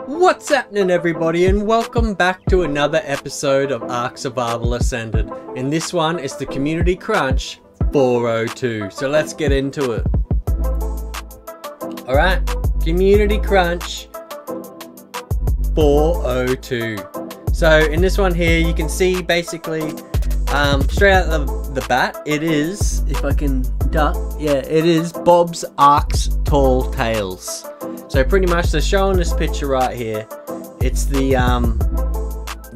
What's happening, everybody, and welcome back to another episode of Ark Survival Ascended. In this one, it's the Community Crunch 402. So let's get into it. Alright, Community Crunch 402. So in this one here, you can see basically straight out the bat, it is, if I can duck, yeah, it is Bob's Ark's Tall Tales. So pretty much they're showing this picture right here. It's the,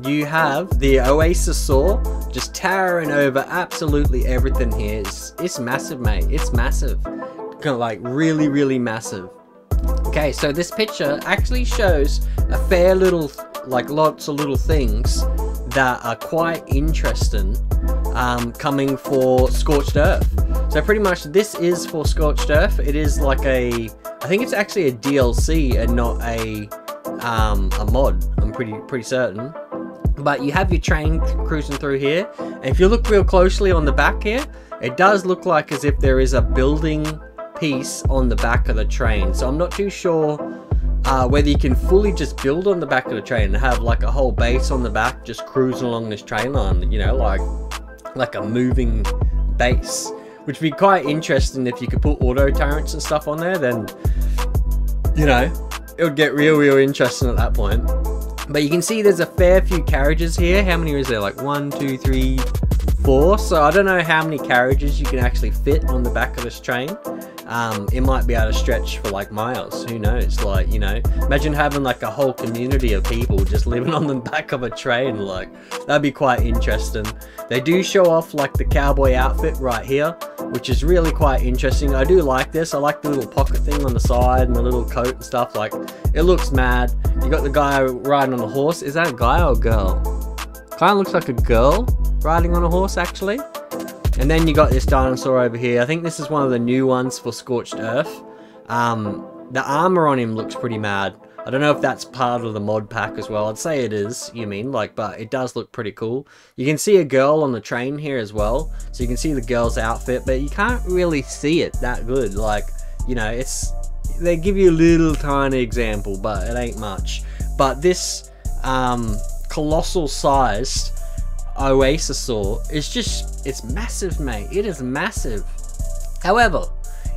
you have the Oasis saw just towering over absolutely everything here. It's massive, mate. It's massive. Kind of like really, really massive. Okay, so this picture actually shows a fair little, like lots of little things that are quite interesting coming for Scorched Earth. So pretty much this is for Scorched Earth. It is like a, I think it's actually a DLC and not a mod. I'm pretty certain. But you have your train cruising through here, and if you look real closely on the back here, it does look like as if there is a building piece on the back of the train. So I'm not too sure whether you can fully just build on the back of the train and have like a whole base on the back just cruising along this train line, you know, like a moving base, which would be quite interesting. If you could put auto turrets and stuff on there, then, you know, it would get real interesting at that point. But you can see there's a fair few carriages here. How many is there? Like 1, 2, 3, 4. So I don't know how many carriages you can actually fit on the back of this train. It might be able to stretch for like miles, who knows. Like, you know, imagine having like a whole community of people just living on the back of a train. Like, that'd be quite interesting. They do show off like the cowboy outfit right here, which is really quite interesting. I do like this. I like the little pocket thing on the side and the little coat and stuff. Like, it looks mad. You got the guy riding on the horse. Is that a guy or a girl? Kind of looks like a girl riding on a horse, actually. And then you got this dinosaur over here. I think this is one of the new ones for Scorched Earth. The armor on him looks pretty mad. I don't know if that's part of the mod pack as well. I'd say it is, you mean, like, but it does look pretty cool. You can see a girl on the train here as well. So you can see the girl's outfit, but you can't really see it that good. Like, you know, it's, they give you a little tiny example, but it ain't much. But this colossal sized Oasisaur is just, it's massive, mate. It is massive. However,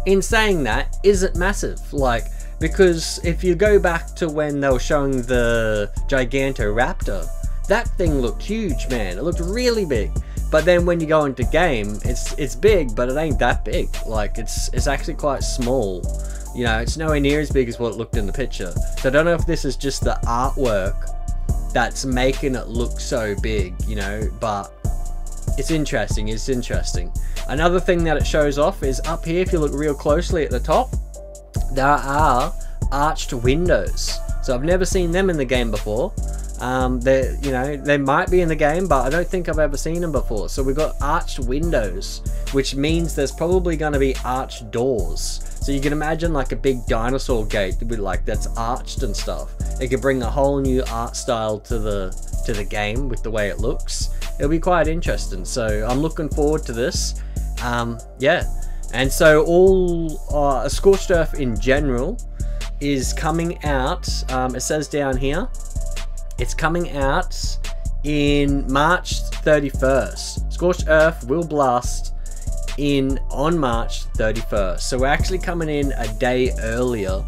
in saying that, is it massive? Like, because if you go back to when they were showing the Gigantoraptor, that thing looked huge, man. It looked really big. But then when you go into game, it's big, but it ain't that big. Like, it's actually quite small. You know, it's nowhere near as big as what it looked in the picture. So I don't know if this is just the artwork that's making it look so big, you know, but it's interesting. It's interesting. Another thing that it shows off is up here. If you look real closely at the top, there are arched windows. So I've never seen them in the game before. They, you know, they might be in the game, but I don't think I've ever seen them before. So we've got arched windows, which means there's probably going to be arched doors. So you can imagine like a big dinosaur gate with like that's arched and stuff. It could bring a whole new art style to the game with the way it looks. It'll be quite interesting. So I'm looking forward to this. Yeah. And so all Scorched Earth in general is coming out. It says down here, it's coming out in March 31st. Scorched Earth will blast on March 31st. So we're actually coming in a day earlier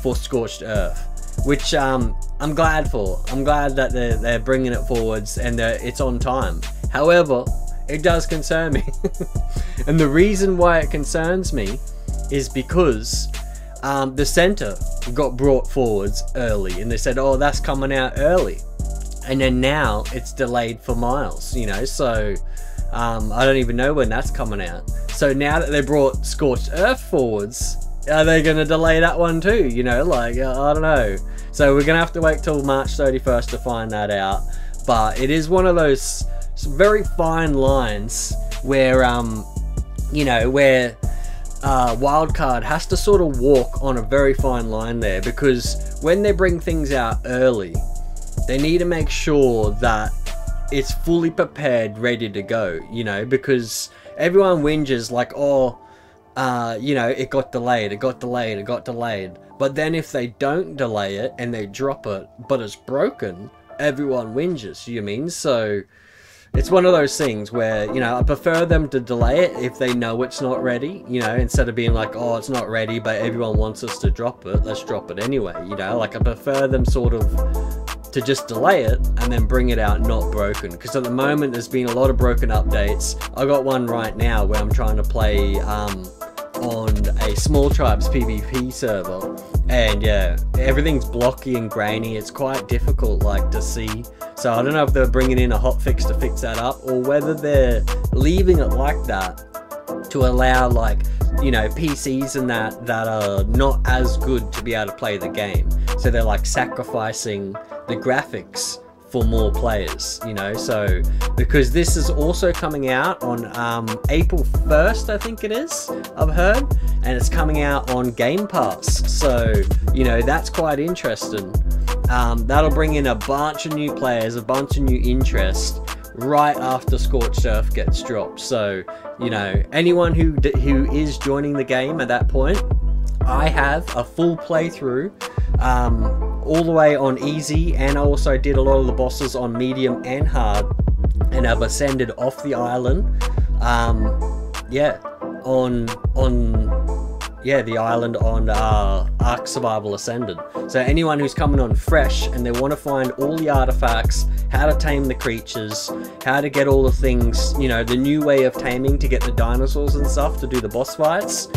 for Scorched Earth, which I'm glad for. I'm glad that they're bringing it forwards and it's on time. However, it does concern me. And the reason why it concerns me is because the center got brought forwards early, and they said, oh, that's coming out early, and then now it's delayed for miles, you know. So I don't even know when that's coming out. So now that they brought Scorched Earth forwards, are they going to delay that one too? You know, like, I don't know. So we're going to have to wait till March 31st to find that out. But it is one of those very fine lines where, you know, where Wildcard has to sort of walk on a very fine line there, because when they bring things out early, they need to make sure that it's fully prepared, ready to go, you know, because everyone whinges like, oh, you know, it got delayed, But then if they don't delay it and they drop it, but it's broken, everyone whinges, you mean? So it's one of those things where, you know, I prefer them to delay it if they know it's not ready, you know, instead of being like, oh, it's not ready, but everyone wants us to drop it, let's drop it anyway, you know? Like, I prefer them sort of to just delay it and then bring it out not broken, because at the moment there's been a lot of broken updates. I got one right now where I'm trying to play on a small tribes PvP server, and yeah, everything's blocky and grainy. It's quite difficult like to see, so I don't know if they're bringing in a hotfix to fix that up, or whether they're leaving it like that to allow, like, you know, PCs and that are not as good to be able to play the game, so they're like sacrificing the graphics for more players, you know. So because this is also coming out on April 1st, I think it is, I've heard, and it's coming out on Game Pass, so you know, that's quite interesting. That'll bring in a bunch of new players, a bunch of new interest right after Scorched Earth gets dropped. So you know, anyone who is joining the game at that point, I have a full playthrough all the way on easy, and I also did a lot of the bosses on medium and hard, and I've ascended off the island, yeah, on the island on Ark Survival Ascended. So anyone who's coming on fresh and they want to find all the artifacts, how to tame the creatures, how to get all the things, you know, the new way of taming to get the dinosaurs and stuff to do the boss fights,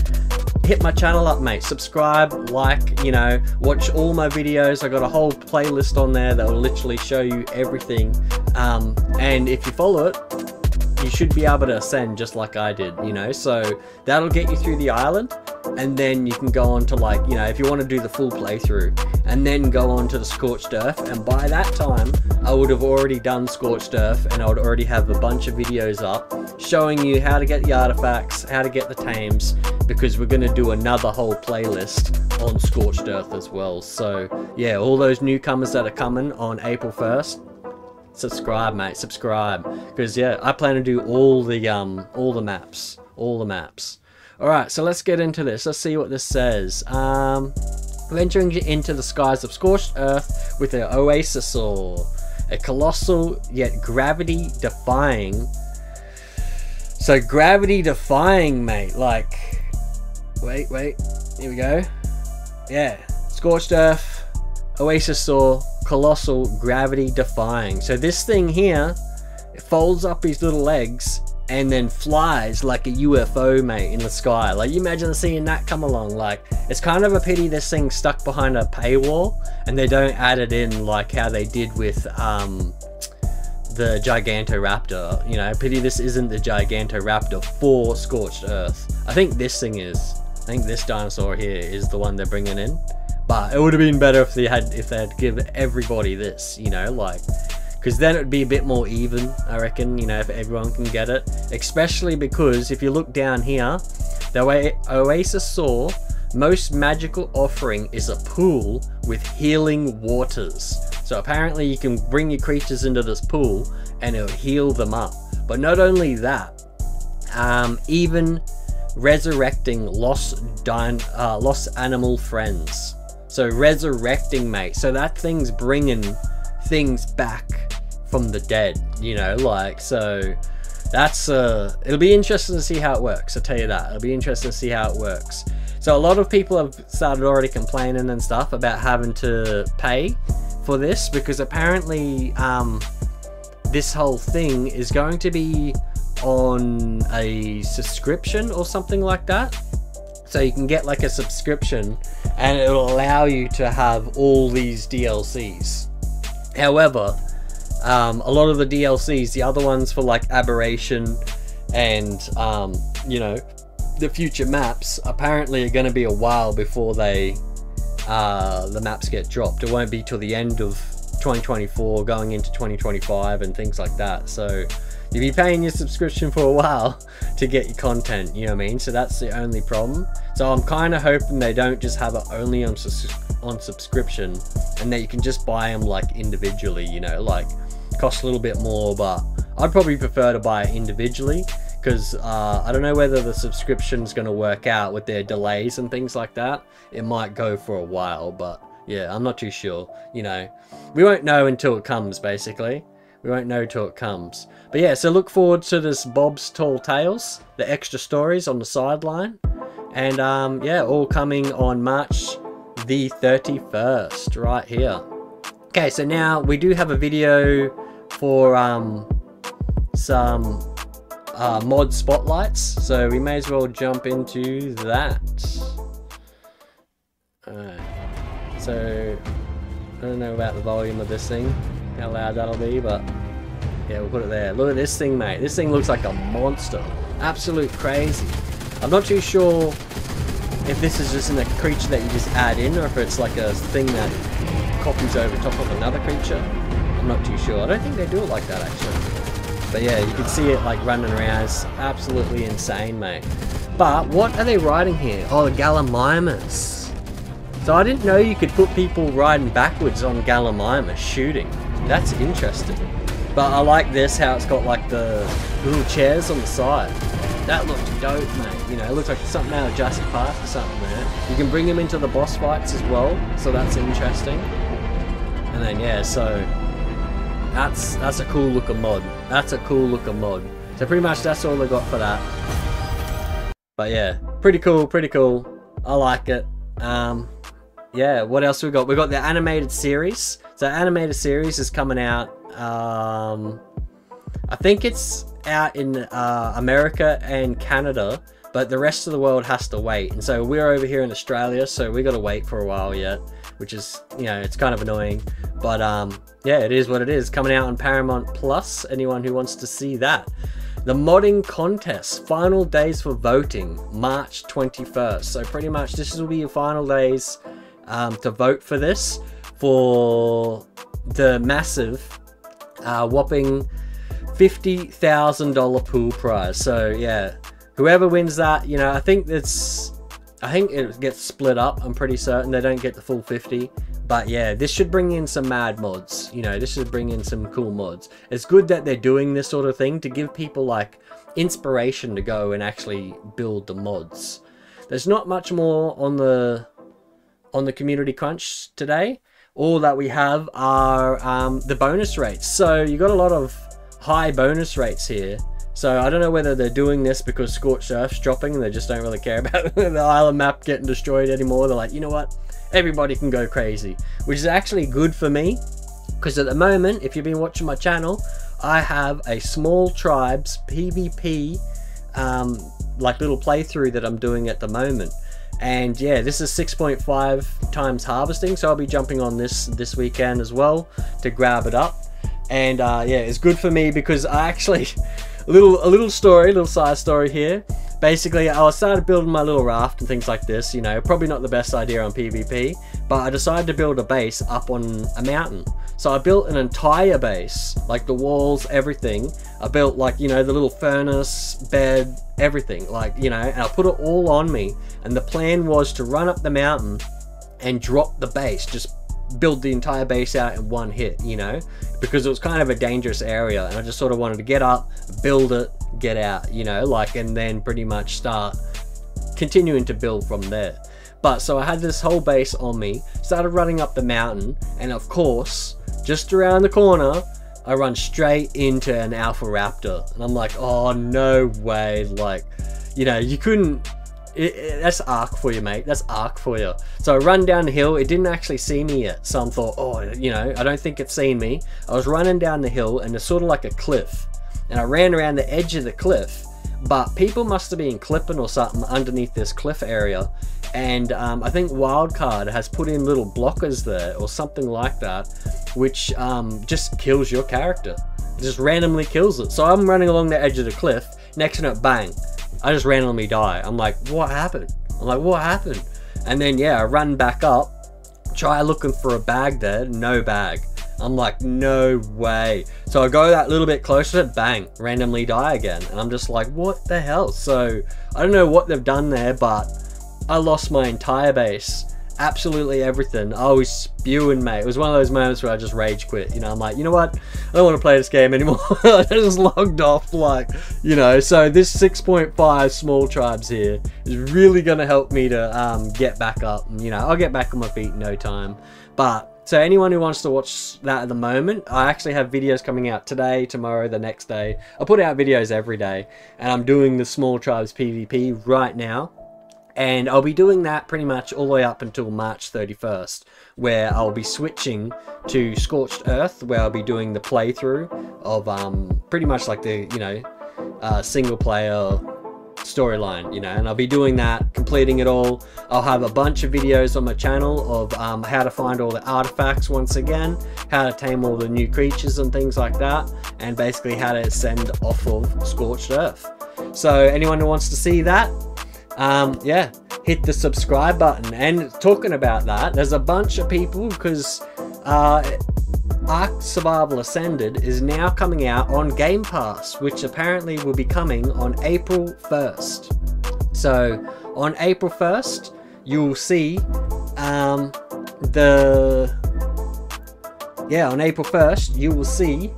hit my channel up, mate. Subscribe, like, you know, watch all my videos. I got a whole playlist on there that will literally show you everything, and if you follow it, you should be able to ascend just like I did, you know. So that'll get you through the island, and then you can go on to, like, you know, if you want to do the full playthrough, and then go on to the Scorched Earth. And by that time I would have already done Scorched Earth, and I would already have a bunch of videos up showing you how to get the artifacts, how to get the tames, because we're going to do another whole playlist on Scorched Earth as well. So yeah, all those newcomers that are coming on April 1st, subscribe, mate, subscribe, because yeah, I plan to do all the maps. Alright, so let's get into this. Let's see what this says. Venturing into the skies of Scorched Earth with an Oasasaur, a colossal yet gravity defying. So gravity defying, mate, like, wait, here we go. Yeah, Scorched Earth, Oasasaur, colossal, gravity defying. So this thing here, it folds up his little legs and then flies like a UFO, mate, in the sky. Like, you imagine seeing that come along. Like, it's kind of a pity this thing's stuck behind a paywall and they don't add it in like how they did with the Gigantoraptor. You know, pity this isn't the Gigantoraptor for Scorched Earth. I think this thing is. I think this dinosaur here is the one they're bringing in. But it would have been better if they had given everybody this, you know, like, because then it would be a bit more even, I reckon, you know, if everyone can get it. Especially because if you look down here, the Oasasaur most magical offering is a pool with healing waters. So apparently you can bring your creatures into this pool and it'll heal them up. But not only that, even resurrecting lost animal friends. So resurrecting, mate. So that thing's bringing things back from the dead, you know, like, so that's it'll be interesting to see how it works. I'll tell you that. It'll be interesting to see how it works. So a lot of people have started already complaining and stuff about having to pay for this, because apparently this whole thing is going to be on a subscription or something like that. So you can get like a subscription and it'll allow you to have all these DLCs. However, a lot of the DLCs, the other ones for like Aberration and you know, the future maps, apparently are going to be a while before they the maps get dropped. It won't be till the end of 2024 going into 2025 and things like that. So you'll be paying your subscription for a while to get your content, you know what I mean? So that's the only problem. So I'm kind of hoping they don't just have it only on subscription, and that you can just buy them like individually, you know, like cost a little bit more, but I'd probably prefer to buy it individually, because I don't know whether the subscription's going to work out with their delays and things like that. It might go for a while, but yeah, I'm not too sure. You know, we won't know until it comes, basically. We won't know till it comes. But yeah, so look forward to this Bob's Tall Tales, the extra stories on the sideline. And yeah, all coming on March the 31st, right here. Okay, so now we do have a video for some mod spotlights, so we may as well jump into that. Alright, so I don't know about the volume of this thing, how loud that'll be, but yeah, we'll put it there. Look at this thing, mate. This thing looks like a monster. Absolute crazy. I'm not too sure if this is just a creature that you just add in, or if it's like a thing that copies over top of another creature. I'm not too sure. I don't think they do it like that, actually. But yeah, you can see it like running around. It's absolutely insane, mate. But what are they riding here? Oh, the Gallimimus. So I didn't know you could put people riding backwards on Gallimimus shooting. That's interesting. But I like this, how it's got like the little chairs on the side. That looks dope, mate. You know, it looks like something out of Jurassic Park or something there. You can bring him into the boss fights as well, so that's interesting. And then yeah, so that's a cool looking mod. That's a cool looking mod. So pretty much that's all I got for that. But yeah, pretty cool, pretty cool. I like it. Yeah, what else we got? We got the animated series. So animated series is coming out. I think it's out in America and Canada, but the rest of the world has to wait. And so we're over here in Australia, so we got to wait for a while yet, which is, you know, it's kind of annoying. But yeah, it is what it is. Coming out on Paramount Plus. Anyone who wants to see that. The modding contest, final days for voting, March 21st. So pretty much this will be your final days to vote for this, for the massive whopping $50,000 pool prize. So yeah, whoever wins that, you know, I think it gets split up. I'm pretty certain they don't get the full 50. But yeah, this should bring in some mad mods. You know, this should bring in some cool mods. It's good that they're doing this sort of thing to give people like inspiration to go and actually build the mods. There's not much more on the community crunch today. All that we have are the bonus rates. So you got a lot of high bonus rates here. So I don't know whether they're doing this because Scorched Earth's dropping and they just don't really care about the island map getting destroyed anymore. They're like, you know what? Everybody can go crazy, which is actually good for me, because at the moment, if you've been watching my channel, I have a small tribes PvP like little playthrough that I'm doing at the moment. And yeah, this is 6.5 times harvesting, so I'll be jumping on this weekend as well to grab it up. And yeah, it's good for me because I actually a little side story here. Basically, I started building my little raft and things like this, you know, probably not the best idea on PvP, but I decided to build a base up on a mountain. So I built an entire base, like the walls, everything. I built like, you know, the little furnace, bed, everything, like, you know, and I put it all on me. And the plan was to run up the mountain and drop the base, just build the entire base out in one hit, you know, because it was kind of a dangerous area and I just sort of wanted to get up, build it, get out, you know, like, and then pretty much start continuing to build from there. But so I had this whole base on me, started running up the mountain, and of course, just around the corner, I run straight into an alpha raptor, and I'm like, oh no way, like, you know, you couldn't. That's arc for you, mate. That's arc for you. So I run down the hill. It didn't actually see me yet. So I thought, oh, you know, I don't think it's seen me. I was running down the hill and it's sort of like a cliff. And I ran around the edge of the cliff. But people must have been clipping or something underneath this cliff area. And I think Wildcard has put in little blockers there or something like that, which just kills your character. It just randomly kills it. So I'm running along the edge of the cliff. Next to it, bang. I just randomly die. I'm like, what happened? I'm like, what happened? And then yeah, I run back up, try looking for a bag there, no bag. I'm like, no way. So I go that little bit closer, bang, randomly die again. And I'm just like, what the hell? So I don't know what they've done there, but I lost my entire base absolutely everything. I was spewing, mate. It was one of those moments where I just rage quit. You know, I'm like, you know what? I don't want to play this game anymore. I just logged off, like, you know. So this 6.5 small tribes here is really going to help me to get back up. You know, I'll get back on my feet in no time. But so anyone who wants to watch that at the moment, I actually have videos coming out today, tomorrow, the next day. I put out videos every day, and I'm doing the small tribes PvP right now. And I'll be doing that pretty much all the way up until March 31st, where I'll be switching to Scorched Earth, where I'll be doing the playthrough of pretty much like the, you know, single player storyline, you know, and I'll be doing that, completing it all. I'll have a bunch of videos on my channel of how to find all the artifacts once again, how to tame all the new creatures and things like that, and basically how to ascend off of Scorched Earth. So anyone who wants to see that, yeah, hit the subscribe button. And talking about that, there's a bunch of people, because Ark Survival Ascended is now coming out on Game Pass, which apparently will be coming on April 1st. So on April 1st, you'll see on April 1st, you will see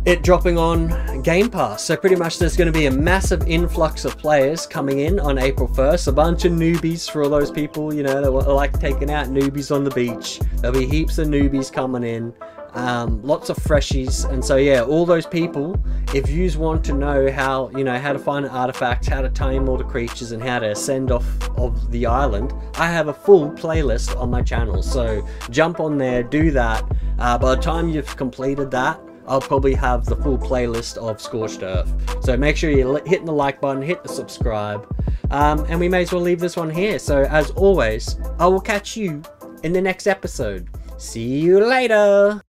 it dropping on Game Pass. So pretty much there's going to be a massive influx of players coming in on April 1st. A bunch of newbies for all those people, you know, that like taking out newbies on the beach. There'll be heaps of newbies coming in. Lots of freshies. And so yeah, all those people, if you want to know how, you know, how to find artifacts, how to tame all the creatures, and how to ascend off of the island, I have a full playlist on my channel. So jump on there, do that. By the time you've completed that, I'll probably have the full playlist of Scorched Earth. So make sure you're hitting the like button, hit the subscribe, and we may as well leave this one here. So as always, I will catch you in the next episode. See you later!